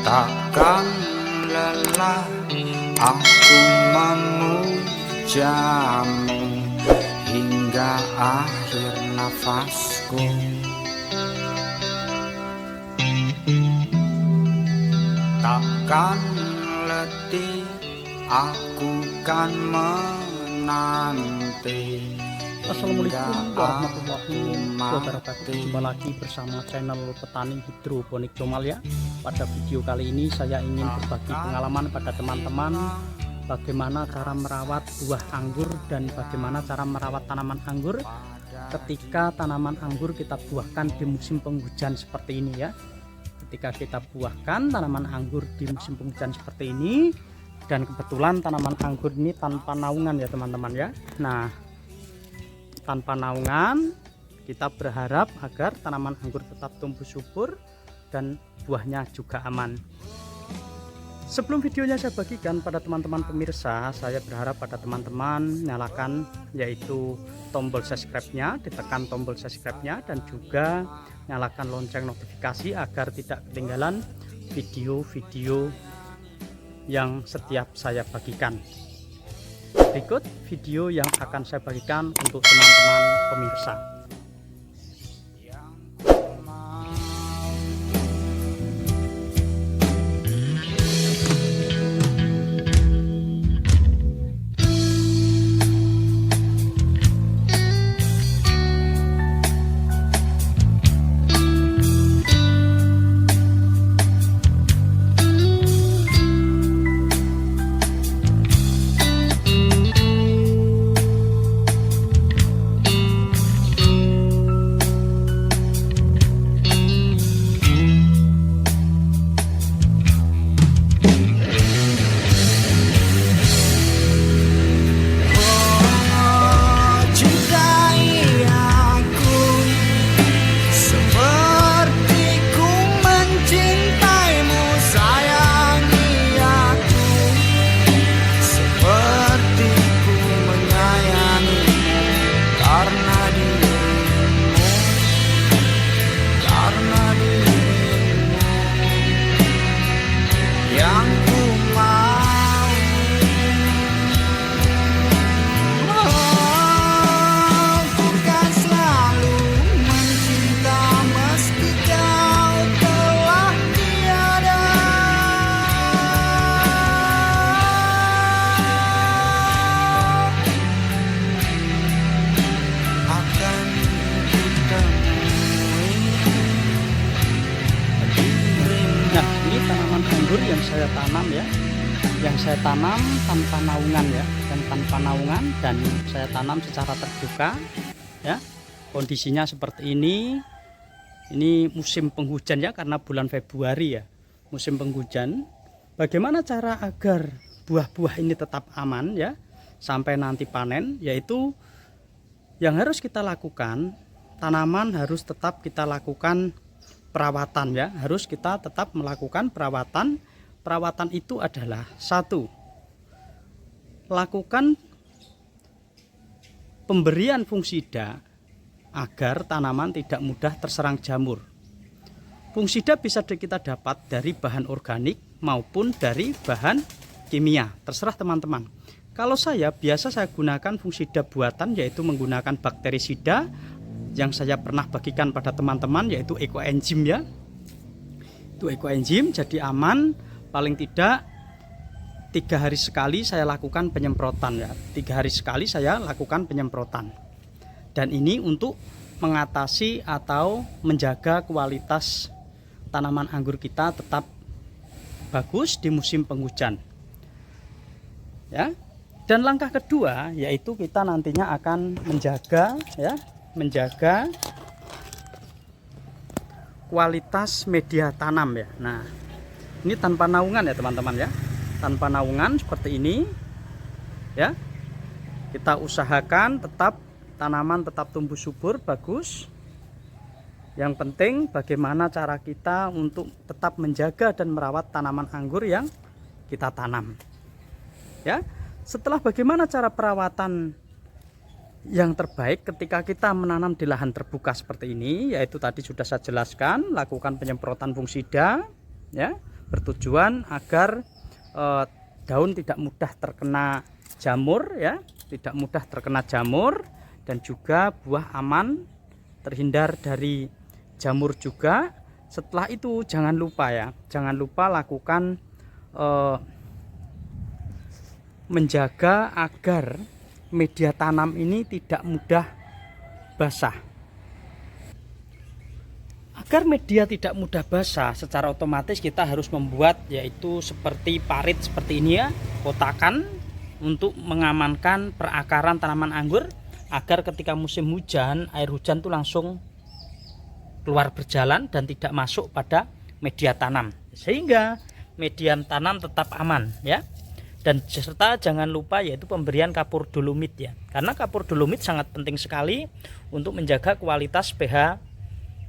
Takkan lelah aku memujamu hingga akhir nafasku. Takkan letih aku kan menanti. Assalamualaikum warahmatullahi wabarakatuh. Jumpa lagi bersama channel Petani Hidroponik Comal ya. Pada video kali ini saya ingin berbagi pengalaman pada teman-teman bagaimana cara merawat buah anggur dan bagaimana cara merawat tanaman anggur ketika tanaman anggur kita buahkan di musim penghujan seperti ini ya. Ketika kita buahkan tanaman anggur di musim penghujan seperti ini, dan kebetulan tanaman anggur ini tanpa naungan ya teman-teman ya. Nah, tanpa naungan kita berharap agar tanaman anggur tetap tumbuh subur dan buahnya juga aman. Sebelum videonya saya bagikan pada teman-teman pemirsa, saya berharap pada teman-teman nyalakan yaitu tombol subscribe-nya, ditekan tombol subscribe-nya, dan juga nyalakan lonceng notifikasi agar tidak ketinggalan video-video yang setiap saya bagikan. Berikut video yang akan saya bagikan untuk teman-teman pemirsa. Yang saya tanam ya, yang saya tanam tanpa naungan ya, dan saya tanam secara terbuka ya. Kondisinya seperti ini musim penghujan ya, karena bulan Februari ya, musim penghujan. Bagaimana cara agar buah-buah ini tetap aman ya sampai nanti panen? Yaitu yang harus kita lakukan, tanaman harus tetap kita lakukan perawatan ya, harus kita tetap melakukan perawatan. Perawatan itu adalah: satu, lakukan pemberian fungisida agar tanaman tidak mudah terserang jamur. Fungisida bisa kita dapat dari bahan organik maupun dari bahan kimia, terserah teman-teman. Kalau saya gunakan fungisida buatan, yaitu menggunakan bakterisida yang saya pernah bagikan pada teman-teman, yaitu ekoenzim ya. Itu ekoenzim, jadi aman. Paling tidak 3 hari sekali saya lakukan penyemprotan ya. 3 hari sekali saya lakukan penyemprotan. Dan ini untuk mengatasi atau menjaga kualitas tanaman anggur kita tetap bagus di musim penghujan. Ya. Dan langkah kedua yaitu kita nantinya akan menjaga kualitas media tanam ya. Nah, ini tanpa naungan ya teman-teman ya, tanpa naungan seperti ini ya. Kita usahakan tanaman tetap tumbuh subur bagus. Yang penting bagaimana cara kita untuk tetap menjaga dan merawat tanaman anggur yang kita tanam ya. Setelah bagaimana cara perawatan yang terbaik ketika kita menanam di lahan terbuka seperti ini, yaitu tadi sudah saya jelaskan, lakukan penyemprotan fungisida ya, bertujuan agar daun tidak mudah terkena jamur ya, tidak mudah terkena jamur, dan juga buah aman terhindar dari jamur juga. Setelah itu jangan lupa ya, jangan lupa lakukan menjaga agar media tanam ini tidak mudah basah. Agar media tidak mudah basah, secara otomatis kita harus membuat yaitu seperti parit seperti ini ya, kotakan untuk mengamankan perakaran tanaman anggur agar ketika musim hujan, air hujan itu langsung keluar berjalan dan tidak masuk pada media tanam, sehingga media tanam tetap aman ya. Dan serta jangan lupa yaitu pemberian kapur dolomit ya, karena kapur dolomit sangat penting sekali untuk menjaga kualitas pH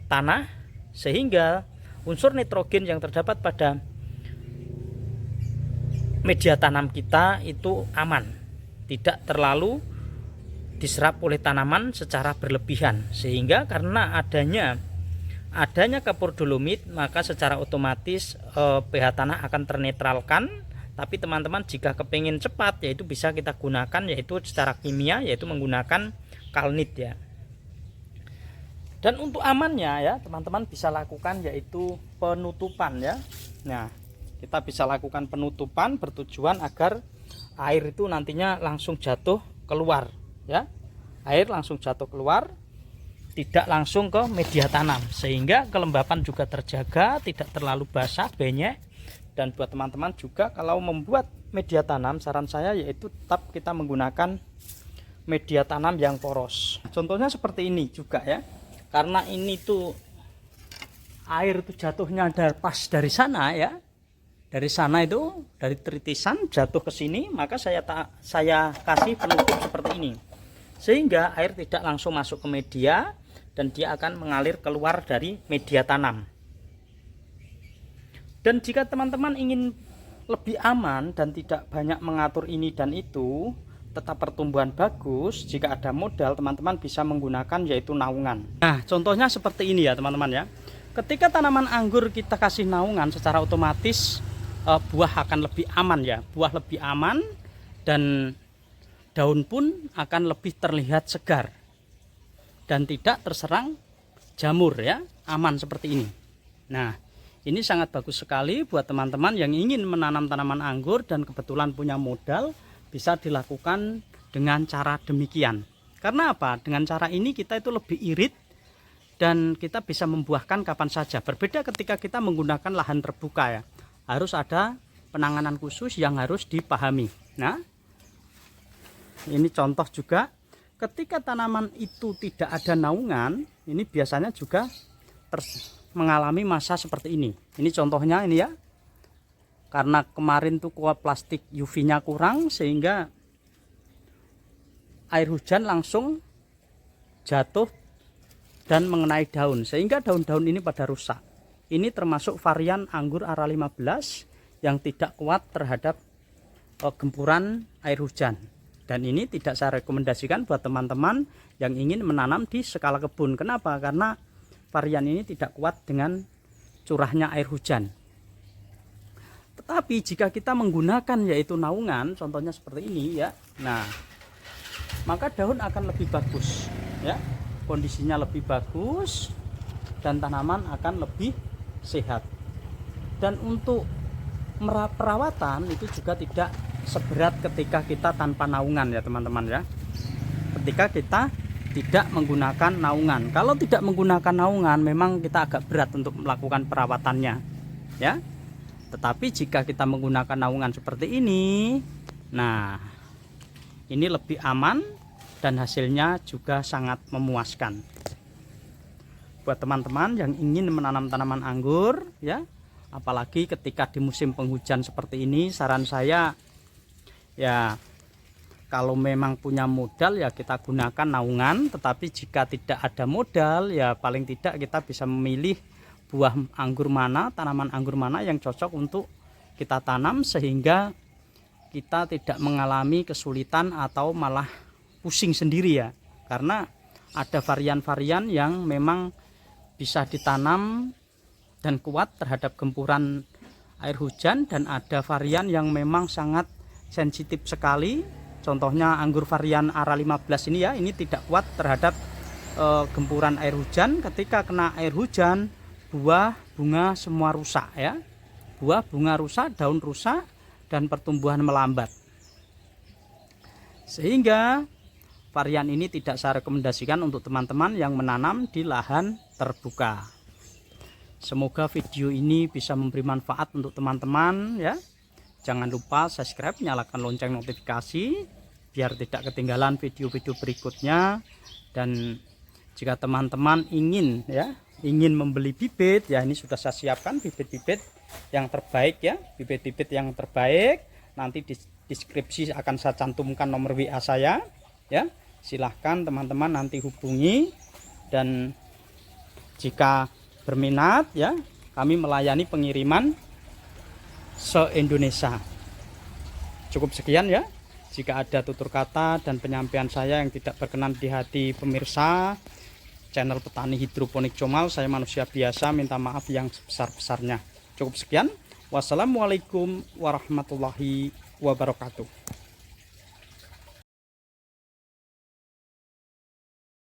tanah, sehingga unsur nitrogen yang terdapat pada media tanam kita itu aman, tidak terlalu diserap oleh tanaman secara berlebihan. Sehingga karena adanya kapur dolomit, maka secara otomatis pH tanah akan ternetralkan. Tapi teman-teman jika kepingin cepat, yaitu bisa kita gunakan yaitu secara kimia, yaitu menggunakan kalnit ya. Dan untuk amannya ya, teman-teman bisa lakukan yaitu penutupan ya. Nah, kita bisa lakukan penutupan bertujuan agar air itu nantinya langsung jatuh keluar ya. Air langsung jatuh keluar, tidak langsung ke media tanam, sehingga kelembapan juga terjaga, tidak terlalu basah, benyek. Dan buat teman-teman juga kalau membuat media tanam, saran saya yaitu tetap kita menggunakan media tanam yang poros. Contohnya seperti ini juga ya, karena ini tuh air itu jatuhnya pas dari sana ya, dari sana itu dari tritisan jatuh ke sini, maka saya kasih penutup seperti ini, sehingga air tidak langsung masuk ke media dan dia akan mengalir keluar dari media tanam. Dan jika teman-teman ingin lebih aman dan tidak banyak mengatur ini dan itu, tetap pertumbuhan bagus, jika ada modal teman-teman bisa menggunakan yaitu naungan. Nah, contohnya seperti ini ya teman-teman ya. Ketika tanaman anggur kita kasih naungan, secara otomatis buah akan lebih aman ya. Buah lebih aman dan daun pun akan lebih terlihat segar dan tidak terserang jamur ya, aman seperti ini. Nah, ini sangat bagus sekali buat teman-teman yang ingin menanam tanaman anggur dan kebetulan punya modal, bisa dilakukan dengan cara demikian. Karena apa? Dengan cara ini kita itu lebih irit dan kita bisa membuahkan kapan saja. Berbeda ketika kita menggunakan lahan terbuka ya. Harus ada penanganan khusus yang harus dipahami. Nah, ini contoh juga ketika tanaman itu tidak ada naungan, ini biasanya juga mengalami masa seperti ini. Ini contohnya ini ya. Karena kemarin tuh kuat plastik UV-nya kurang, sehingga air hujan langsung jatuh dan mengenai daun, sehingga daun-daun ini pada rusak. Ini termasuk varian anggur Ara 15 yang tidak kuat terhadap gempuran air hujan. Dan ini tidak saya rekomendasikan buat teman-teman yang ingin menanam di skala kebun. Kenapa? Karena varian ini tidak kuat dengan curahnya air hujan. Tetapi jika kita menggunakan yaitu naungan, contohnya seperti ini ya. Nah, maka daun akan lebih bagus ya. Kondisinya lebih bagus dan tanaman akan lebih sehat. Dan untuk perawatan itu juga tidak seberat ketika kita tanpa naungan ya teman-teman ya. Ketika kita tidak menggunakan naungan. Kalau tidak menggunakan naungan memang kita agak berat untuk melakukan perawatannya ya. Tetapi jika kita menggunakan naungan seperti ini, nah ini lebih aman dan hasilnya juga sangat memuaskan. Buat teman-teman yang ingin menanam tanaman anggur ya, apalagi ketika di musim penghujan seperti ini, saran saya ya, kalau memang punya modal ya kita gunakan naungan. Tetapi jika tidak ada modal ya paling tidak kita bisa memilih buah anggur mana, tanaman anggur mana yang cocok untuk kita tanam, sehingga kita tidak mengalami kesulitan atau malah pusing sendiri ya, karena ada varian-varian yang memang bisa ditanam dan kuat terhadap gempuran air hujan, dan ada varian yang memang sangat sensitif sekali. Contohnya anggur varian ARA 15 ini ya, ini tidak kuat terhadap gempuran air hujan. Ketika kena air hujan, buah bunga semua rusak ya, buah bunga rusak, daun rusak, dan pertumbuhan melambat. Sehingga varian ini tidak saya rekomendasikan untuk teman-teman yang menanam di lahan terbuka. Semoga video ini bisa memberi manfaat untuk teman-teman ya. Jangan lupa subscribe, nyalakan lonceng notifikasi biar tidak ketinggalan video-video berikutnya. Dan jika teman-teman ingin membeli bibit ya, ini sudah saya siapkan bibit-bibit yang terbaik ya, bibit-bibit yang terbaik. Nanti di deskripsi akan saya cantumkan nomor WA saya ya. Silahkan teman-teman nanti hubungi, dan jika berminat ya, kami melayani pengiriman se-Indonesia. Cukup sekian ya. Jika ada tutur kata dan penyampaian saya yang tidak berkenan di hati pemirsa channel Petani Hidroponik Comal, saya manusia biasa, minta maaf yang sebesar-besarnya. Cukup sekian. Wassalamualaikum warahmatullahi wabarakatuh.